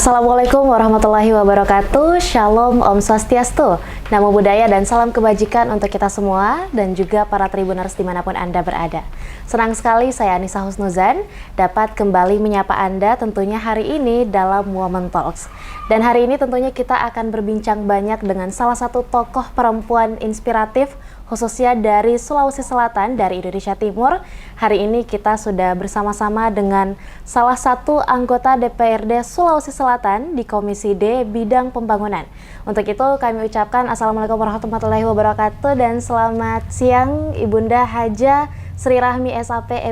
Assalamualaikum warahmatullahi wabarakatuh. Shalom, Om Swastiastu. Namo Buddhaya dan salam kebajikan untuk kita semua dan juga para Tribuners dimanapun Anda berada. Senang sekali saya Anissa Husnuzan dapat kembali menyapa Anda tentunya hari ini dalam Women Talks. Dan hari ini tentunya kita akan berbincang banyak dengan salah satu tokoh perempuan inspiratif khususnya dari Sulawesi Selatan, dari Indonesia Timur. Hari ini kita sudah bersama-sama dengan salah satu anggota DPRD Sulawesi Selatan di Komisi D Bidang Pembangunan. Untuk itu kami ucapkan Assalamualaikum warahmatullahi wabarakatuh dan selamat siang Ibunda Haja Sri Rahmi SAP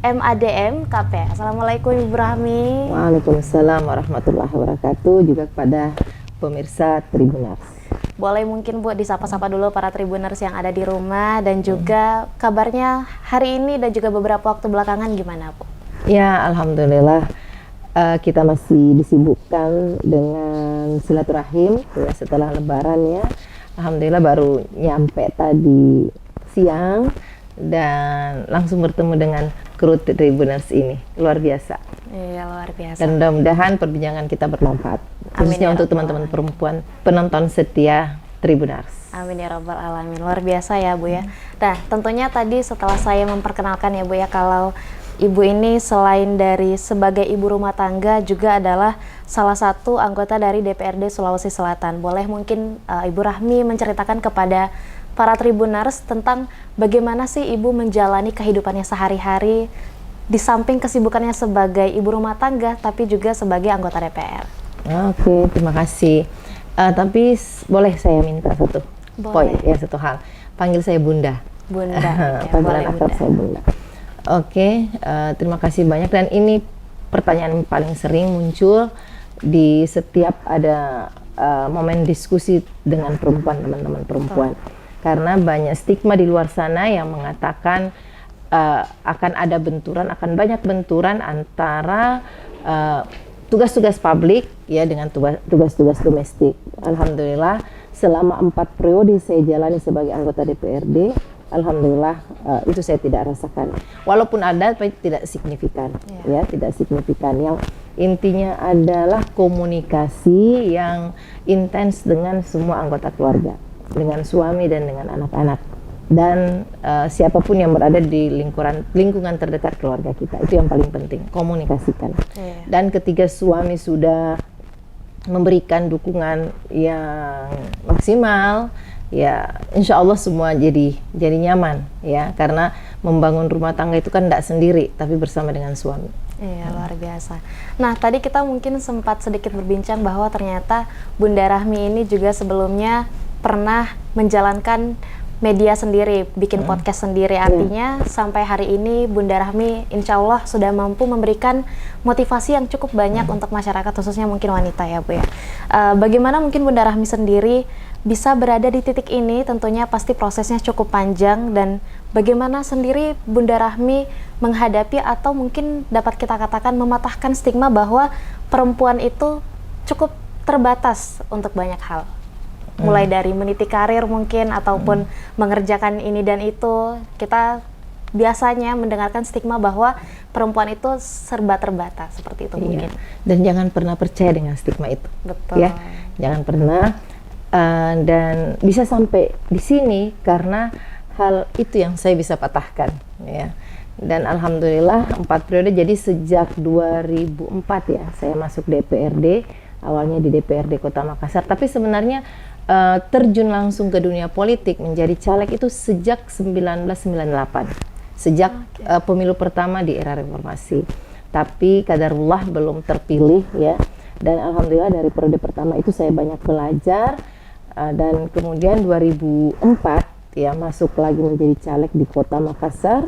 MADM KP. Assalamualaikum Ibu Rahmi. Waalaikumsalam warahmatullahi wabarakatuh, juga kepada pemirsa Tribuners. Boleh mungkin Bu disapa-sapa dulu para Tribuners yang ada di rumah dan juga kabarnya hari ini dan juga beberapa waktu belakangan gimana Bu? Ya, alhamdulillah kita masih disibukkan dengan silaturahim ya, setelah Lebaran ya. Alhamdulillah baru nyampe tadi siang dan langsung bertemu dengan kru Tribuners ini. Luar biasa. Iya, luar biasa. Dan mudah-mudahan perbincangan kita bermanfaat. Khususnya untuk teman-teman perempuan penonton setia Tribuners. Amin ya rabbal alamin. Luar biasa ya Bu ya. Nah, tentunya tadi setelah saya memperkenalkan ya Bu ya, kalau Ibu ini selain dari sebagai ibu rumah tangga juga adalah salah satu anggota dari DPRD Sulawesi Selatan. Boleh mungkin Ibu Rahmi menceritakan kepada para Tribuners tentang bagaimana sih Ibu menjalani kehidupannya sehari-hari di samping kesibukannya sebagai ibu rumah tangga tapi juga sebagai anggota DPR. Oke, terima kasih. Tapi boleh saya minta satu poin ya, satu hal. Panggil saya Bunda. Bunda. Ya, panggilan akrab saya Bunda. Oke, terima kasih banyak. Dan ini pertanyaan paling sering muncul di setiap ada momen diskusi dengan perempuan, teman-teman perempuan. Karena banyak stigma di luar sana yang mengatakan akan ada benturan, akan banyak benturan antara tugas-tugas publik ya dengan tugas-tugas domestik. Alhamdulillah selama 4 periode saya jalani sebagai anggota DPRD, alhamdulillah itu saya tidak rasakan. Walaupun ada tapi tidak signifikan ya, tidak signifikan. Yang intinya adalah komunikasi yang intens dengan semua anggota keluarga, dengan suami dan dengan anak-anak. Dan siapapun yang berada di lingkungan terdekat keluarga kita, itu yang paling penting, komunikasikan. Dan ketika suami sudah memberikan dukungan yang maksimal, ya insya Allah semua jadi nyaman ya, karena membangun rumah tangga itu kan tidak sendiri tapi bersama dengan suami. Iya, luar biasa. Nah, tadi kita mungkin sempat sedikit berbincang bahwa ternyata Bunda Rahmi ini juga sebelumnya pernah menjalankan media sendiri, bikin podcast sendiri. Artinya sampai hari ini Bunda Rahmi insya Allah sudah mampu memberikan motivasi yang cukup banyak untuk masyarakat, khususnya mungkin wanita ya Bu ya. Bagaimana mungkin Bunda Rahmi sendiri bisa berada di titik ini? Tentunya pasti prosesnya cukup panjang, dan bagaimana sendiri Bunda Rahmi menghadapi atau mungkin dapat kita katakan mematahkan stigma bahwa perempuan itu cukup terbatas untuk banyak hal. Mulai dari meniti karir mungkin ataupun mengerjakan ini dan itu. Kita biasanya mendengarkan stigma bahwa perempuan itu serba terbatas, seperti itu mungkin. Dan jangan pernah percaya dengan stigma itu. Betul. Ya, jangan pernah. Dan bisa sampai di sini karena hal itu yang saya bisa patahkan ya. Dan alhamdulillah 4 periode, jadi sejak 2004 ya saya masuk DPRD, awalnya di DPRD Kota Makassar, tapi sebenarnya terjun langsung ke dunia politik menjadi caleg itu sejak 1998, sejak pemilu pertama di era reformasi. Tapi qadarullah belum terpilih ya, dan alhamdulillah dari periode pertama itu saya banyak belajar, dan kemudian 2004 ya masuk lagi menjadi caleg di Kota Makassar,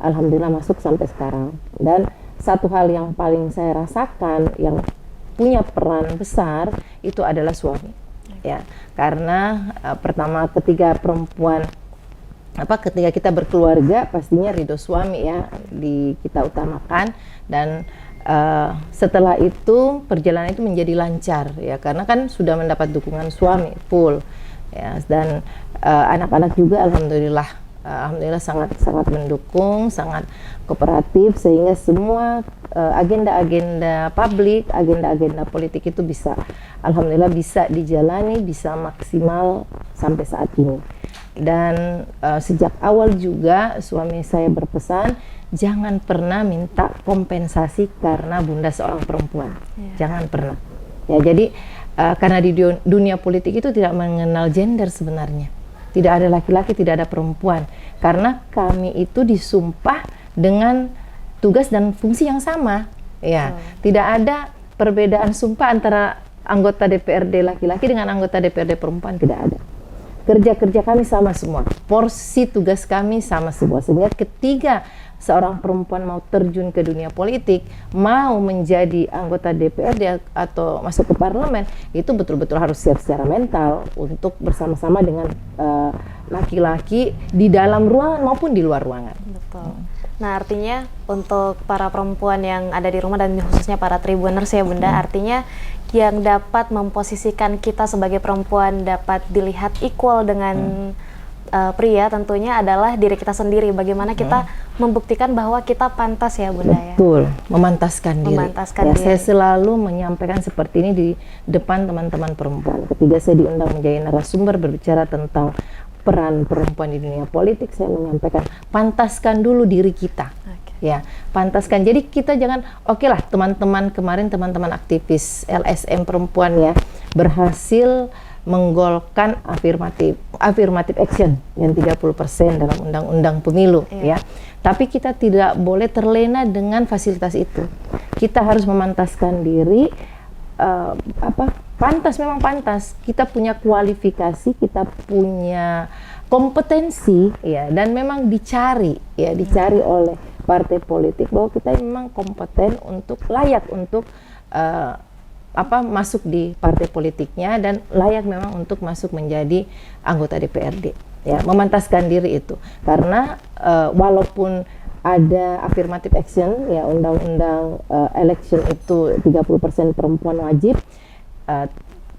alhamdulillah masuk sampai sekarang. Dan satu hal yang paling saya rasakan yang punya peran besar itu adalah suami. Ya, karena pertama ketika kita berkeluarga pastinya ridho suami ya kita utamakan, dan setelah itu perjalanan itu menjadi lancar ya, karena kan sudah mendapat dukungan suami full ya, dan anak-anak juga alhamdulillah alhamdulillah sangat mendukung, sangat kooperatif, sehingga semua agenda-agenda publik, agenda-agenda politik itu alhamdulillah bisa dijalani, bisa maksimal sampai saat ini. Dan sejak awal juga suami saya berpesan, jangan pernah minta kompensasi karena Bunda seorang perempuan. Jangan pernah. Ya, jadi karena di dunia politik itu tidak mengenal gender sebenarnya. Tidak ada laki-laki, tidak ada perempuan. Karena kami itu disumpah dengan tugas dan fungsi yang sama. Ya, tidak ada perbedaan sumpah antara anggota DPRD laki-laki dengan anggota DPRD perempuan, tidak ada. Kerja-kerja kami sama semua. Porsi tugas kami sama semua. Sehingga ketika seorang perempuan mau terjun ke dunia politik, mau menjadi anggota DPRD atau masuk ke parlemen, itu betul-betul harus siap secara mental untuk bersama-sama dengan laki-laki di dalam ruangan maupun di luar ruangan. Betul. Nah, artinya untuk para perempuan yang ada di rumah dan khususnya para Tribuners ya Bunda, artinya yang dapat memposisikan kita sebagai perempuan dapat dilihat equal dengan pria tentunya adalah diri kita sendiri. Bagaimana kita membuktikan bahwa kita pantas ya Bunda ya. Betul, memantaskan diri. Memantaskan ya, diri. Saya selalu menyampaikan seperti ini di depan teman-teman perempuan. Ketika saya diundang menjadi narasumber berbicara tentang peran perempuan di dunia politik, saya menyampaikan pantaskan dulu diri kita. Ya, pantaskan. Jadi kita jangan, oke lah teman-teman kemarin teman-teman aktivis LSM perempuan ya berhasil menggolkan affirmative action yang 30% dalam undang-undang pemilu ya. Tapi kita tidak boleh terlena dengan fasilitas itu. Kita harus memantaskan diri, pantas, memang pantas. Kita punya kualifikasi, kita punya kompetensi ya, dan memang dicari oleh partai politik bahwa kita memang kompeten untuk layak untuk masuk di partai politiknya dan layak memang untuk masuk menjadi anggota DPRD. Ya, memantaskan diri itu. Karena walaupun ada affirmative action ya, undang-undang election itu 30% perempuan wajib,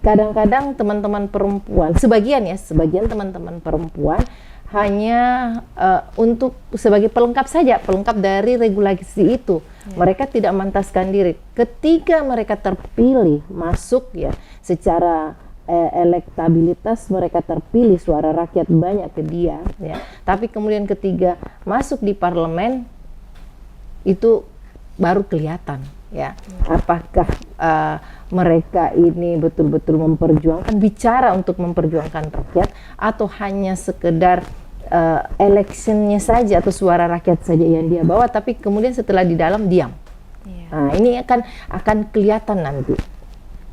kadang-kadang teman-teman perempuan, sebagian teman-teman perempuan hanya untuk sebagai pelengkap saja, pelengkap dari regulasi itu. Mereka tidak memantaskan diri. Ketika mereka terpilih masuk ya, secara elektabilitas mereka terpilih, suara rakyat banyak ke dia ya. Tapi kemudian ketika masuk di parlemen itu baru kelihatan ya, apakah mereka ini betul-betul memperjuangkan, bicara untuk memperjuangkan rakyat, atau hanya sekedar electionnya saja atau suara rakyat saja yang dia bawa, tapi kemudian setelah di dalam diam. Nah, ini akan kelihatan nanti.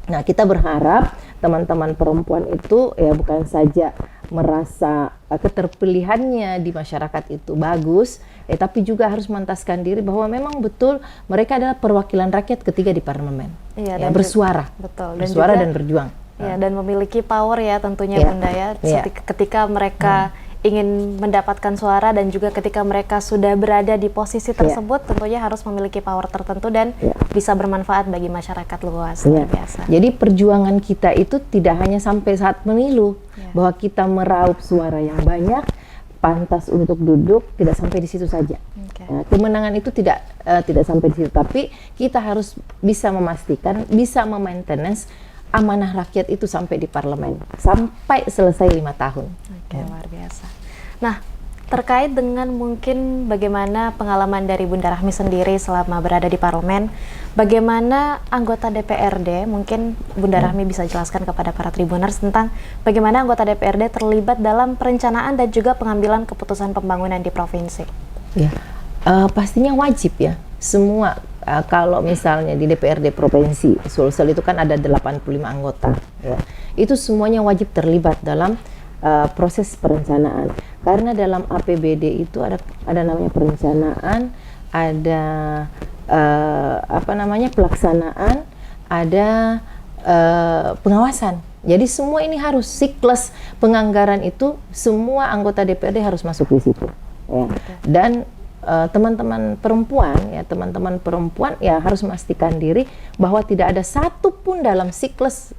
Nah, kita berharap teman-teman perempuan itu ya bukan saja merasa keterpilihannya di masyarakat itu bagus, tapi juga harus memantaskan diri bahwa memang betul mereka adalah perwakilan rakyat ketika di parlemen. Ya, bersuara, bersuara dan berjuang. Ya, dan memiliki power ya tentunya Bunda ya. Ketika mereka ingin mendapatkan suara dan juga ketika mereka sudah berada di posisi tersebut, tentunya harus memiliki power tertentu dan bisa bermanfaat bagi masyarakat luas. Luar biasa. Jadi perjuangan kita itu tidak hanya sampai saat pemilu, bahwa kita meraup suara yang banyak, pantas untuk duduk, tidak sampai di situ saja. Nah, kemenangan itu tidak sampai di situ, tapi kita harus bisa memastikan, bisa memaintenance amanah rakyat itu sampai di parlemen, sampai selesai 5 tahun. Luar biasa. Nah, terkait dengan mungkin bagaimana pengalaman dari Bunda Rahmi sendiri selama berada di parlemen, bagaimana anggota DPRD, mungkin Bunda Rahmi bisa jelaskan kepada para Tribuners tentang bagaimana anggota DPRD terlibat dalam perencanaan dan juga pengambilan keputusan pembangunan di provinsi. Ya, pastinya wajib ya. Semua kalau misalnya di DPRD Provinsi Sulsel itu kan ada 85 anggota ya. Itu semuanya wajib terlibat dalam proses perencanaan. Karena dalam APBD itu ada namanya perencanaan, ada pelaksanaan, ada pengawasan. Jadi semua ini harus siklus penganggaran itu, semua anggota DPRD harus masuk di situ ya. Dan teman-teman perempuan ya harus memastikan diri bahwa tidak ada satu pun dalam siklus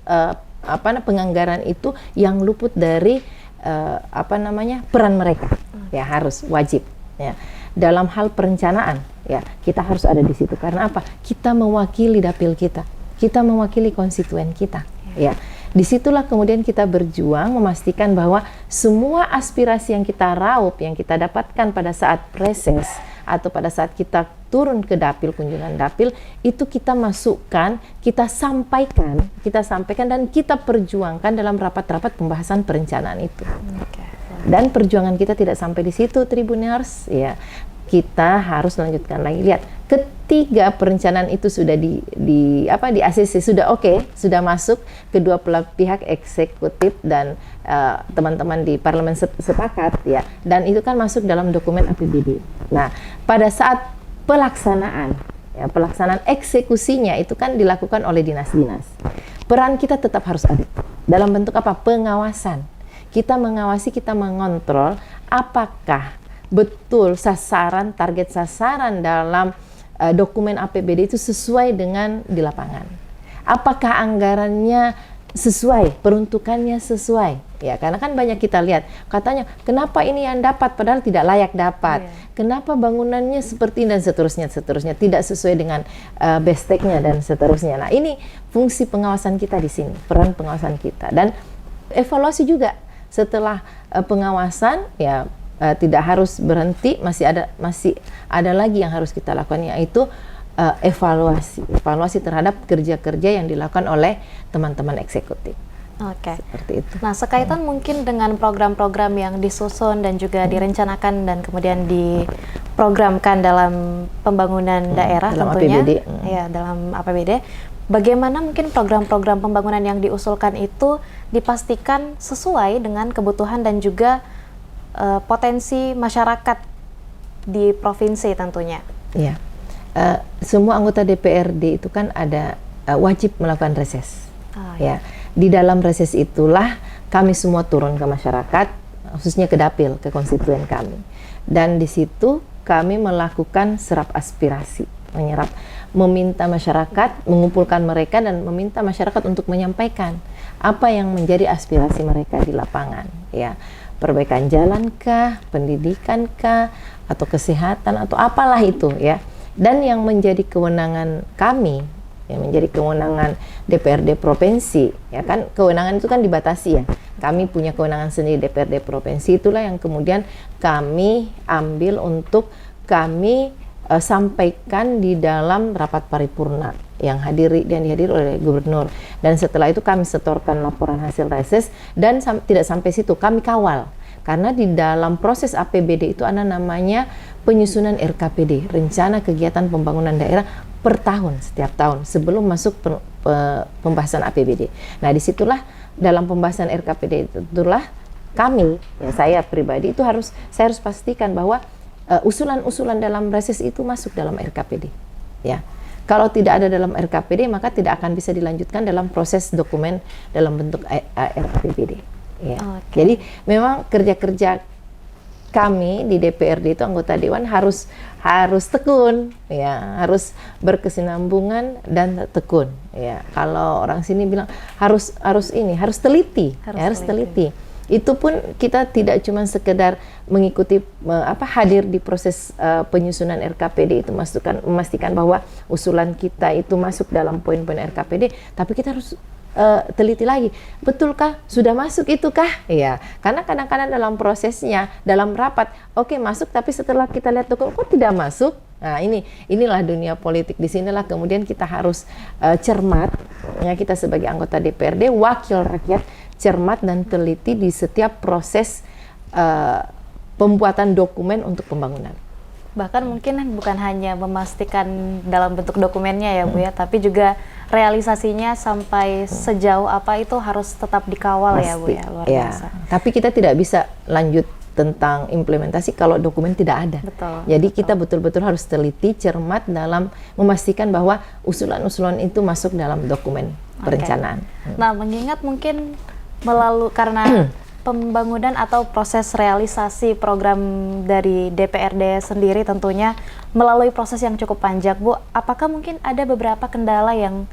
penganggaran itu yang luput dari peran mereka, ya harus wajib, ya. Dalam hal perencanaan, ya kita harus ada di situ. Karena apa? Kita mewakili dapil kita mewakili konstituen kita, ya. Disitulah kemudian kita berjuang memastikan bahwa semua aspirasi yang kita raup, yang kita dapatkan pada saat reses atau pada saat kita turun ke dapil, kunjungan dapil, itu kita masukkan, kita sampaikan dan kita perjuangkan dalam rapat-rapat pembahasan perencanaan itu. Dan perjuangan kita tidak sampai di situ, Tribuners, ya. Kita harus lanjutkan lagi. Lihat, ketiga perencanaan itu sudah di ACC, sudah sudah masuk, kedua pihak eksekutif dan teman-teman di parlemen sepakat, ya. Dan itu kan masuk dalam dokumen APBD. Nah, pada saat pelaksanaan eksekusinya itu kan dilakukan oleh dinas-dinas. Peran kita tetap harus ada. Dalam bentuk apa? Pengawasan. Kita mengawasi, kita mengontrol apakah betul target sasaran dalam dokumen APBD itu sesuai dengan di lapangan. Apakah anggarannya sesuai, peruntukannya sesuai? Ya, karena kan banyak kita lihat, katanya kenapa ini yang dapat padahal tidak layak dapat. Kenapa bangunannya seperti dan seterusnya tidak sesuai dengan besteknya dan seterusnya. Nah, ini fungsi pengawasan kita di sini, peran pengawasan kita dan evaluasi juga setelah pengawasan, ya. Tidak harus berhenti, masih ada lagi yang harus kita lakukan, yaitu evaluasi terhadap kerja-kerja yang dilakukan oleh teman-teman eksekutif. Seperti itu. Nah, sekaitan mungkin dengan program-program yang disusun dan juga direncanakan dan kemudian diprogramkan dalam pembangunan daerah dalam tentunya, APBD. Ya, dalam APBD. Bagaimana mungkin program-program pembangunan yang diusulkan itu dipastikan sesuai dengan kebutuhan dan juga potensi masyarakat di provinsi tentunya. Ya, semua anggota DPRD itu kan ada wajib melakukan reses. Ya, di dalam reses itulah kami semua turun ke masyarakat, khususnya ke dapil, ke konstituen kami. Dan di situ kami melakukan serap aspirasi, meminta masyarakat, mengumpulkan mereka dan meminta masyarakat untuk menyampaikan apa yang menjadi aspirasi mereka di lapangan, ya. Perbaikan jalan kah, pendidikan kah, atau kesehatan atau apalah itu, ya. Dan yang menjadi kewenangan kami, yang menjadi kewenangan DPRD provinsi, ya kan, kewenangan itu kan dibatasi, ya. Kami punya kewenangan sendiri, DPRD provinsi, itulah yang kemudian kami ambil untuk kami sampaikan di dalam rapat paripurna yang dihadiri oleh gubernur. Dan setelah itu kami setorkan laporan hasil reses dan tidak sampai situ, kami kawal. Karena di dalam proses APBD itu ada namanya penyusunan RKPD, Rencana Kegiatan Pembangunan Daerah per tahun, setiap tahun sebelum masuk pembahasan APBD. Nah, disitulah dalam pembahasan RKPD itulah kami, ya, saya pribadi itu saya harus pastikan bahwa usulan-usulan dalam reses itu masuk dalam RKPD, ya. Kalau tidak ada dalam RKPD maka tidak akan bisa dilanjutkan dalam proses dokumen dalam bentuk RKPD, ya. Jadi memang kerja-kerja kami di DPRD itu anggota dewan harus tekun, ya, harus berkesinambungan dan tekun, ya. Kalau orang sini bilang harus teliti, harus teliti. Itu pun kita tidak cuma sekedar mengikuti hadir di proses penyusunan RKPD itu, memastikan bahwa usulan kita itu masuk dalam poin-poin RKPD, tapi kita harus teliti lagi, betulkah sudah masuk itukah? Ya, karena kadang-kadang dalam prosesnya, dalam rapat, masuk, tapi setelah kita lihat dokumen kok tidak masuk. Nah, inilah dunia politik. Di sinilah kemudian kita harus cermat, ya, kita sebagai anggota DPRD, wakil rakyat, cermat dan teliti di setiap proses pembuatan dokumen untuk pembangunan. Bahkan mungkin bukan hanya memastikan dalam bentuk dokumennya, ya Bu, ya, tapi juga realisasinya sampai sejauh apa itu harus tetap dikawal. Pasti, ya Bu, ya, luar biasa. Tapi kita tidak bisa lanjut tentang implementasi kalau dokumen tidak ada. Jadi kita betul-betul harus teliti, cermat dalam memastikan bahwa usulan-usulan itu masuk dalam dokumen perencanaan. Nah, mengingat mungkin karena pembangunan atau proses realisasi program dari DPRD sendiri tentunya melalui proses yang cukup panjang, Bu, apakah mungkin ada beberapa kendala yang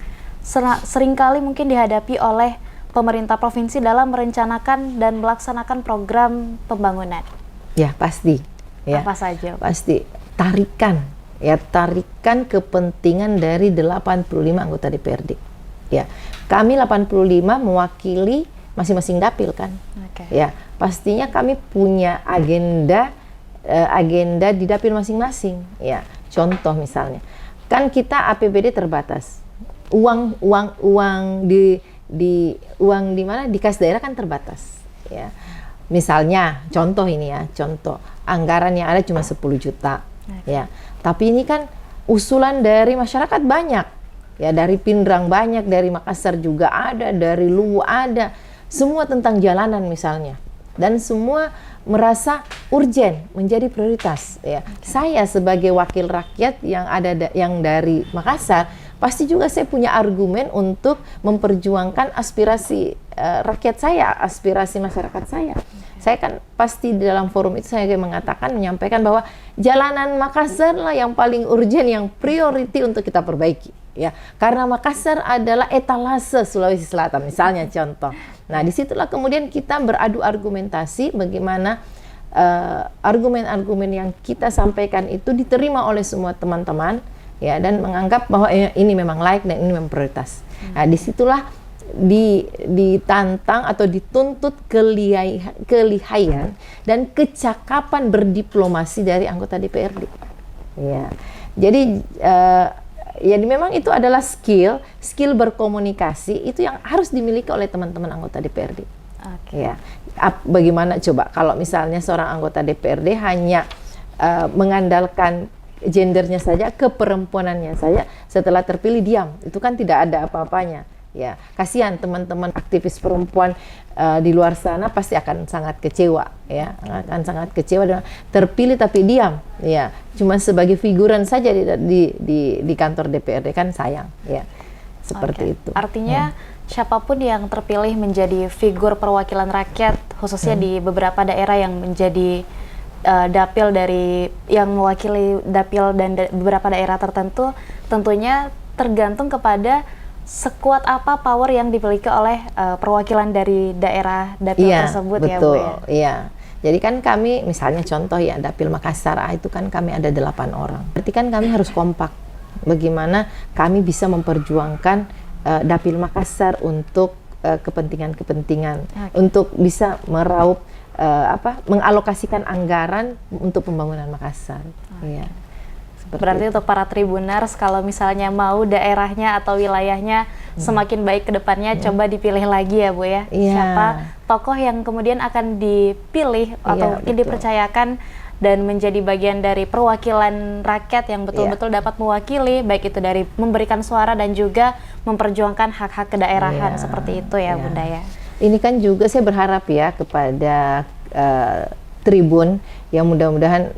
seringkali mungkin dihadapi oleh pemerintah provinsi dalam merencanakan dan melaksanakan program pembangunan? Ya, pasti. Ya. Apa saja? Pasti tarikan kepentingan dari 85 anggota DPRD. Ya, kami 85 mewakili masing-masing dapil kan. Ya, pastinya kami punya agenda di dapil masing-masing. Ya, contoh misalnya, kan kita APBD terbatas, uang di mana di kas daerah kan terbatas. Ya, misalnya contoh ini ya, contoh anggaran yang ada cuma 10 juta. Ya, tapi ini kan usulan dari masyarakat banyak. Ya, dari Pindrang banyak, dari Makassar juga ada, dari Luwu ada, semua tentang jalanan misalnya. Dan semua merasa urgen, menjadi prioritas. Ya, saya sebagai wakil rakyat yang dari Makassar, pasti juga saya punya argumen untuk memperjuangkan aspirasi rakyat saya, aspirasi masyarakat saya. Saya kan pasti di dalam forum itu saya menyampaikan bahwa jalanan Makassar lah yang paling urgen, yang priority untuk kita perbaiki. Ya, karena Makassar adalah etalase Sulawesi Selatan, misalnya contoh. Nah, disitulah kemudian kita beradu argumentasi bagaimana argumen-argumen yang kita sampaikan itu diterima oleh semua teman-teman, ya, dan menganggap bahwa ini memang layak dan ini memang prioritas. Nah, disitulah ditantang atau dituntut kelihayan dan kecakapan berdiplomasi dari anggota DPRD. Ya, jadi ya memang itu adalah skill berkomunikasi itu yang harus dimiliki oleh teman-teman anggota DPRD. Ya, bagaimana coba kalau misalnya seorang anggota DPRD hanya mengandalkan gendernya saja, keperempuanannya saja, setelah terpilih diam, itu kan tidak ada apa-apanya. Ya, kasihan teman-teman aktivis perempuan di luar sana pasti akan sangat kecewa, ya, akan sangat kecewa dengan terpilih tapi diam, ya, cuma sebagai figuran saja di kantor DPRD, kan sayang, ya, seperti itu. Artinya siapapun yang terpilih menjadi figur perwakilan rakyat, khususnya di beberapa daerah yang menjadi dapil yang mewakili dapil dan beberapa daerah tertentu, tentunya tergantung kepada sekuat apa power yang dimiliki oleh perwakilan dari daerah dapil tersebut. Betul, ya Bu ya. Iya. Jadi kan kami misalnya contoh ya dapil Makassar itu kan kami ada 8 orang. Berarti kan kami harus kompak. Bagaimana kami bisa memperjuangkan dapil Makassar untuk kepentingan-kepentingan, untuk bisa meraup mengalokasikan anggaran untuk pembangunan Makassar. Iya. Berarti untuk para tribuners, kalau misalnya mau daerahnya atau wilayahnya semakin baik ke depannya, coba dipilih lagi ya Bu ya. Siapa tokoh yang kemudian akan dipilih atau mungkin dipercayakan dan menjadi bagian dari perwakilan rakyat yang betul-betul dapat mewakili, baik itu dari memberikan suara dan juga memperjuangkan hak-hak kedaerahan, seperti itu ya Bunda ya. Ini kan juga saya berharap ya kepada Tribun yang mudah-mudahan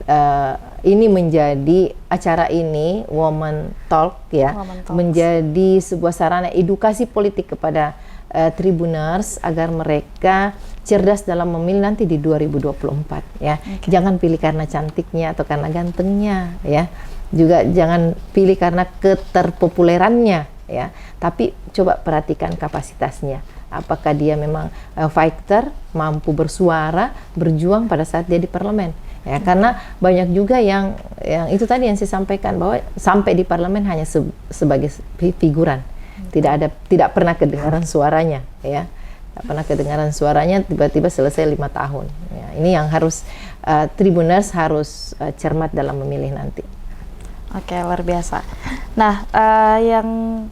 ini menjadi acara ini Women Talk ya, menjadi sebuah sarana edukasi politik kepada Tribuners agar mereka cerdas dalam memilih nanti di 2024 ya. Jangan pilih karena cantiknya atau karena gantengnya ya. Juga jangan pilih karena keterpopulerannya ya. Tapi coba perhatikan kapasitasnya. Apakah dia memang fighter, mampu bersuara, berjuang pada saat dia di parlemen. Ya, karena banyak juga yang itu tadi yang saya sampaikan bahwa sampai di parlemen hanya sebagai figuran, tidak pernah kedengaran suaranya, ya, tidak pernah kedengaran suaranya, tiba-tiba selesai 5 tahun. Ya, ini yang harus Tribuners harus cermat dalam memilih nanti. Oke, luar biasa. Nah, yang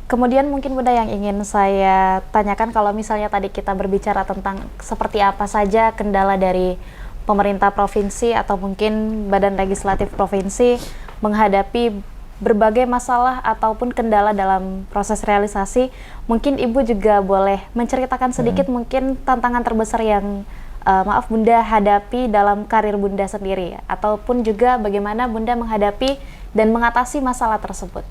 kemudian mungkin Bunda yang ingin saya tanyakan, kalau misalnya tadi kita berbicara tentang seperti apa saja kendala dari pemerintah provinsi atau mungkin badan legislatif provinsi menghadapi berbagai masalah ataupun kendala dalam proses realisasi, mungkin Ibu juga boleh menceritakan sedikit mungkin tantangan terbesar yang maaf Bunda hadapi dalam karir Bunda sendiri ya, ataupun juga bagaimana Bunda menghadapi dan mengatasi masalah tersebut.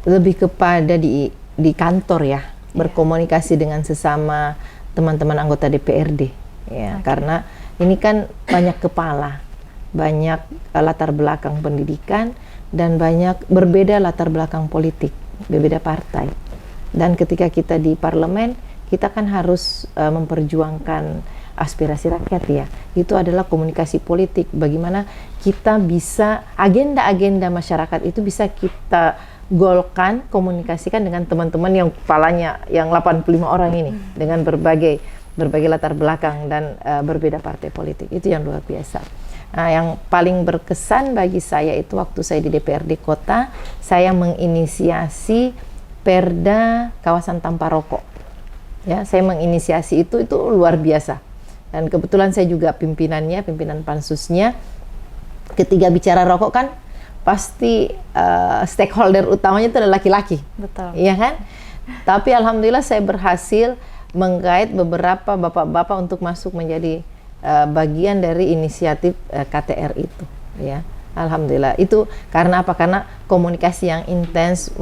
Lebih kepada di kantor ya, berkomunikasi dengan sesama teman-teman anggota DPRD ya, karena ini kan banyak kepala, banyak latar belakang pendidikan dan banyak berbeda latar belakang politik, berbeda partai. Dan ketika kita di parlemen, kita kan harus memperjuangkan aspirasi rakyat ya. Itu adalah komunikasi politik. Bagaimana kita bisa agenda-agenda masyarakat itu bisa kita golkan, komunikasikan dengan teman-teman yang kepalanya yang 85 orang ini dengan berbagai latar belakang dan berbeda partai politik. Itu yang luar biasa. Nah, yang paling berkesan bagi saya itu waktu saya di DPRD Kota, saya menginisiasi Perda kawasan tanpa rokok. Ya, saya menginisiasi itu luar biasa. Dan kebetulan saya juga pimpinan pansusnya. Ketika bicara rokok kan pasti stakeholder utamanya itu adalah laki-laki. Betul. Iya kan? Tapi alhamdulillah saya berhasil menggait beberapa bapak-bapak untuk masuk menjadi bagian dari inisiatif KTR itu, ya. Alhamdulillah. Itu karena apa? Karena komunikasi yang intens,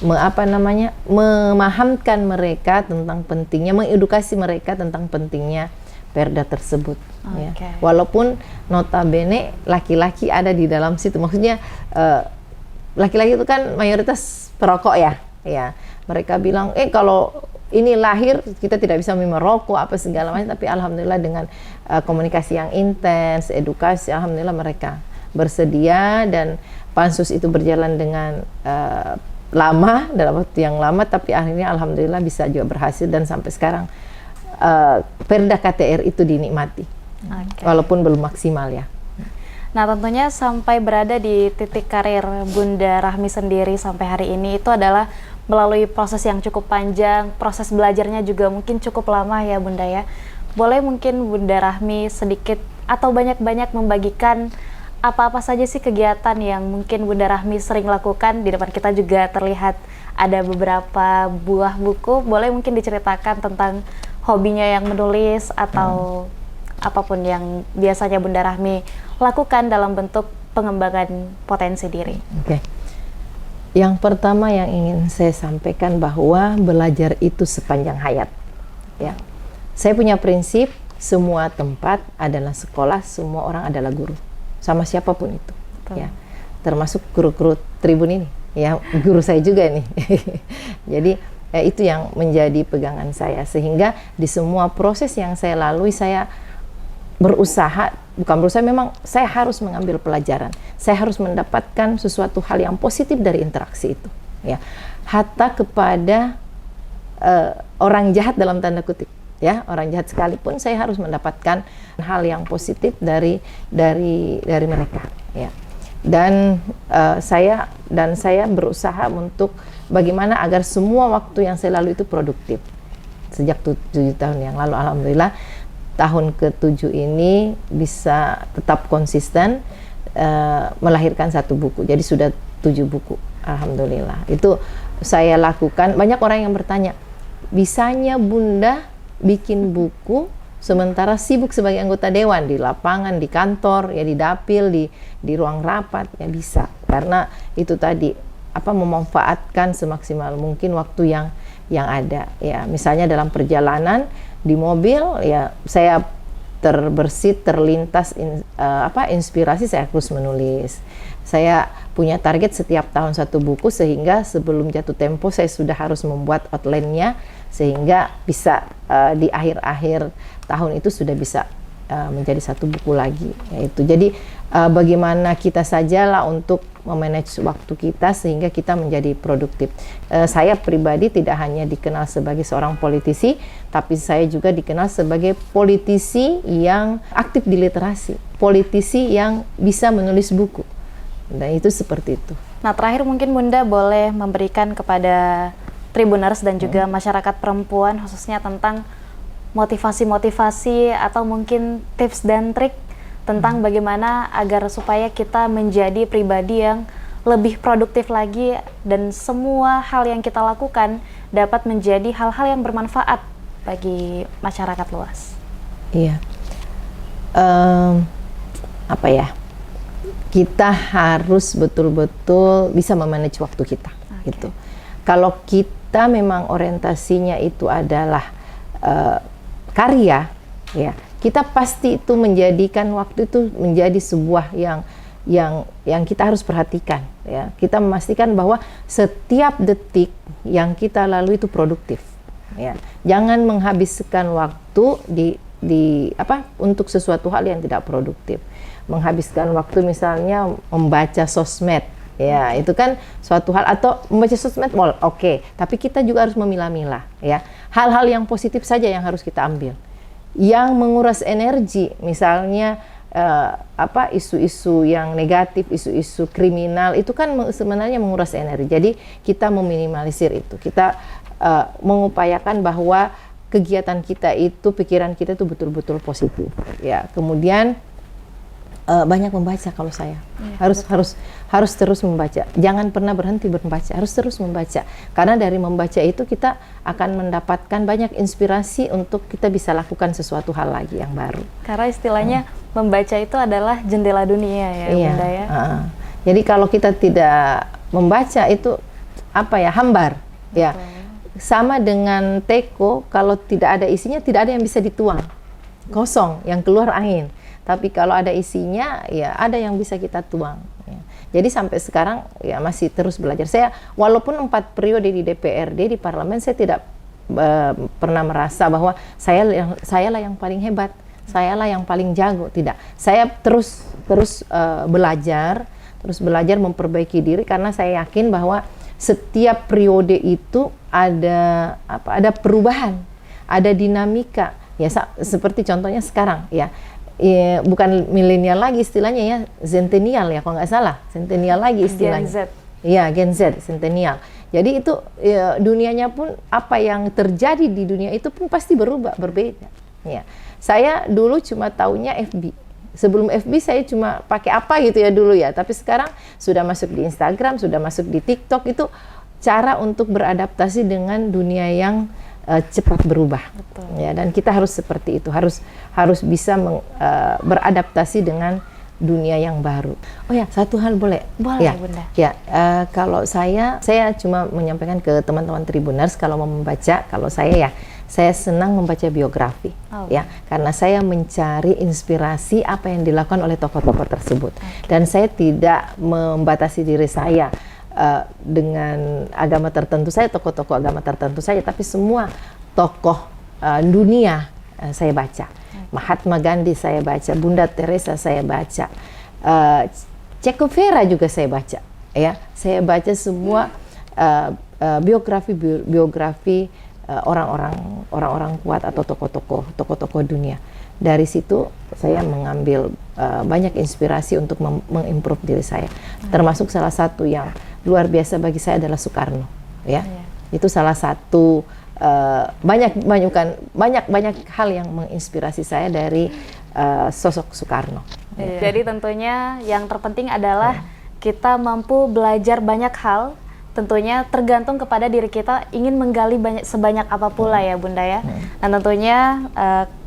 memahamkan mereka tentang pentingnya, mengedukasi mereka tentang pentingnya perda tersebut. Ya. Walaupun notabene laki-laki ada di dalam situ, maksudnya laki-laki itu kan mayoritas perokok ya. Mereka bilang, kalau ini lahir kita tidak bisa merokok apa segala macam, tapi alhamdulillah dengan komunikasi yang intens, edukasi, alhamdulillah mereka bersedia dan pansus itu berjalan dengan lama, dalam waktu yang lama, tapi akhirnya alhamdulillah bisa juga berhasil dan sampai sekarang Perda KTR itu dinikmati, walaupun belum maksimal ya. Nah, tentunya sampai berada di titik karir Bunda Rahmi sendiri sampai hari ini itu adalah melalui proses yang cukup panjang, proses belajarnya juga mungkin cukup lama ya Bunda ya. Boleh mungkin Bunda Rahmi sedikit atau banyak-banyak membagikan apa-apa saja sih kegiatan yang mungkin Bunda Rahmi sering lakukan. Di depan kita juga terlihat ada beberapa buah buku. Boleh mungkin diceritakan tentang hobinya yang menulis atau apapun yang biasanya Bunda Rahmi lakukan dalam bentuk pengembangan potensi diri. Oke. Yang pertama yang ingin saya sampaikan bahwa belajar itu sepanjang hayat. Ya. Saya punya prinsip semua tempat adalah sekolah, semua orang adalah guru. Sama siapapun itu. Ya. Termasuk guru-guru Tribun ini. Ya, guru saya juga nih. Jadi itu yang menjadi pegangan saya, sehingga di semua proses yang saya lalui saya memang saya harus mengambil pelajaran. Saya harus mendapatkan sesuatu hal yang positif dari interaksi itu, ya. Hatta kepada orang jahat dalam tanda kutip, ya, orang jahat sekalipun saya harus mendapatkan hal yang positif dari mereka, ya. Dan saya berusaha untuk bagaimana agar semua waktu yang saya lalui itu produktif. Sejak 7 tahun yang lalu, alhamdulillah tahun ke-7 ini bisa tetap konsisten melahirkan 1 buku. Jadi sudah 7 buku, alhamdulillah. Itu saya lakukan. Banyak orang yang bertanya, bisanya Bunda bikin buku sementara sibuk sebagai anggota dewan di lapangan, di kantor, ya di dapil, di ruang rapat, ya bisa. Karena itu tadi memanfaatkan semaksimal mungkin waktu yang ada, ya. Misalnya dalam perjalanan di mobil, ya saya terlintas inspirasi, saya terus menulis. Saya punya target setiap tahun 1 buku, sehingga sebelum jatuh tempo saya sudah harus membuat outline-nya, sehingga bisa di akhir-akhir tahun itu sudah bisa menjadi 1 buku lagi, yaitu. Jadi bagaimana kita sajalah untuk memanage waktu kita sehingga kita menjadi produktif. Saya pribadi tidak hanya dikenal sebagai seorang politisi, tapi saya juga dikenal sebagai politisi yang aktif di literasi, politisi yang bisa menulis buku. Dan itu seperti itu. Nah, terakhir mungkin Bunda boleh memberikan kepada Tribuners dan juga masyarakat perempuan khususnya tentang motivasi-motivasi atau mungkin tips dan trik tentang bagaimana agar supaya kita menjadi pribadi yang lebih produktif lagi dan semua hal yang kita lakukan dapat menjadi hal-hal yang bermanfaat bagi masyarakat luas. Iya. Kita harus betul-betul bisa memanage waktu kita. Gitu. Kalau kita memang orientasinya itu adalah karya, ya, kita pasti itu menjadikan waktu itu menjadi sebuah yang yang kita harus perhatikan ya. Kita memastikan bahwa setiap detik yang kita lalui itu produktif ya. Jangan menghabiskan waktu untuk sesuatu hal yang tidak produktif. Menghabiskan waktu misalnya membaca sosmed ya, itu kan suatu hal, atau membaca sosmed oke, tapi kita juga harus memilah-milah ya. Hal-hal yang positif saja yang harus kita ambil. Yang menguras energi misalnya isu-isu yang negatif, isu-isu kriminal itu kan sebenarnya menguras energi. Jadi kita meminimalisir itu. Kita mengupayakan bahwa kegiatan kita itu, pikiran kita itu betul-betul positif. Ya, kemudian banyak membaca kalau saya. Harus terus membaca. Jangan pernah berhenti membaca. Harus terus membaca. Karena dari membaca itu kita akan mendapatkan banyak inspirasi untuk kita bisa lakukan sesuatu hal lagi yang baru. Karena istilahnya membaca itu adalah jendela dunia ya, Bunda ya. Jadi kalau kita tidak membaca itu hambar. Betul. Ya. Sama dengan teko, kalau tidak ada isinya tidak ada yang bisa dituang. Kosong, yang keluar angin. Tapi kalau ada isinya, ya ada yang bisa kita tuang. Ya. Jadi sampai sekarang ya masih terus belajar. Saya walaupun 4 periode di DPRD, di parlemen, saya tidak pernah merasa bahwa saya lah yang paling hebat, saya lah yang paling jago. Tidak. Saya terus belajar, memperbaiki diri, karena saya yakin bahwa setiap periode itu ada perubahan, ada dinamika. Ya seperti contohnya sekarang ya. Bukan milenial lagi istilahnya ya, zentennial ya kalau nggak salah, zentennial lagi istilahnya. Gen Z, zentennial. Jadi itu ya, dunianya pun apa yang terjadi di dunia itu pun pasti berubah, berbeda. Ya, saya dulu cuma taunya FB. Sebelum FB saya cuma pakai apa gitu ya dulu ya, tapi sekarang sudah masuk di Instagram, sudah masuk di TikTok. Itu cara untuk beradaptasi dengan dunia yang cepat berubah. Betul. Ya, dan kita harus seperti itu, harus bisa beradaptasi dengan dunia yang baru. Oh ya, satu hal boleh ya, Bunda. Ya, kalau saya cuma menyampaikan ke teman-teman Tribuners kalau mau membaca, kalau saya senang membaca biografi, ya, karena saya mencari inspirasi apa yang dilakukan oleh tokoh-tokoh tersebut. Dan saya tidak membatasi diri saya dengan agama tertentu saja, tokoh-tokoh agama tertentu saja, tapi semua tokoh dunia saya baca. Mahatma Gandhi saya baca, Bunda Teresa saya baca, Che Guevara juga saya baca. Ya, saya baca semua biografi orang-orang kuat atau tokoh-tokoh dunia. Dari situ saya mengambil banyak inspirasi untuk mengimprove diri saya. Termasuk salah satu yang luar biasa bagi saya adalah Soekarno. Ya, itu salah satu banyak hal yang menginspirasi saya dari sosok Soekarno. Jadi tentunya yang terpenting adalah kita mampu belajar banyak hal. Tentunya tergantung kepada diri kita ingin menggali sebanyak apa pula ya Bunda ya. Dan tentunya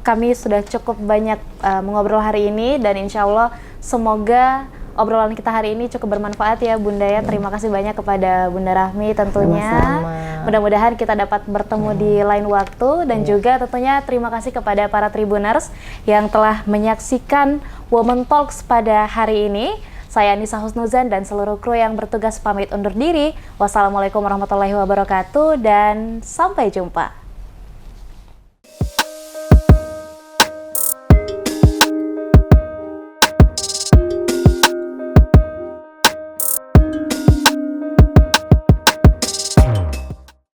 kami sudah cukup banyak mengobrol hari ini, dan insya Allah semoga obrolan kita hari ini cukup bermanfaat ya Bunda ya. Terima kasih banyak kepada Bunda Rahmi tentunya. Mudah-mudahan kita dapat bertemu di lain waktu, dan juga tentunya terima kasih kepada para Tribuners yang telah menyaksikan Women Talks pada hari ini. Saya Nisa Husnuzan dan seluruh kru yang bertugas pamit undur diri. Wassalamualaikum warahmatullahi wabarakatuh dan sampai jumpa.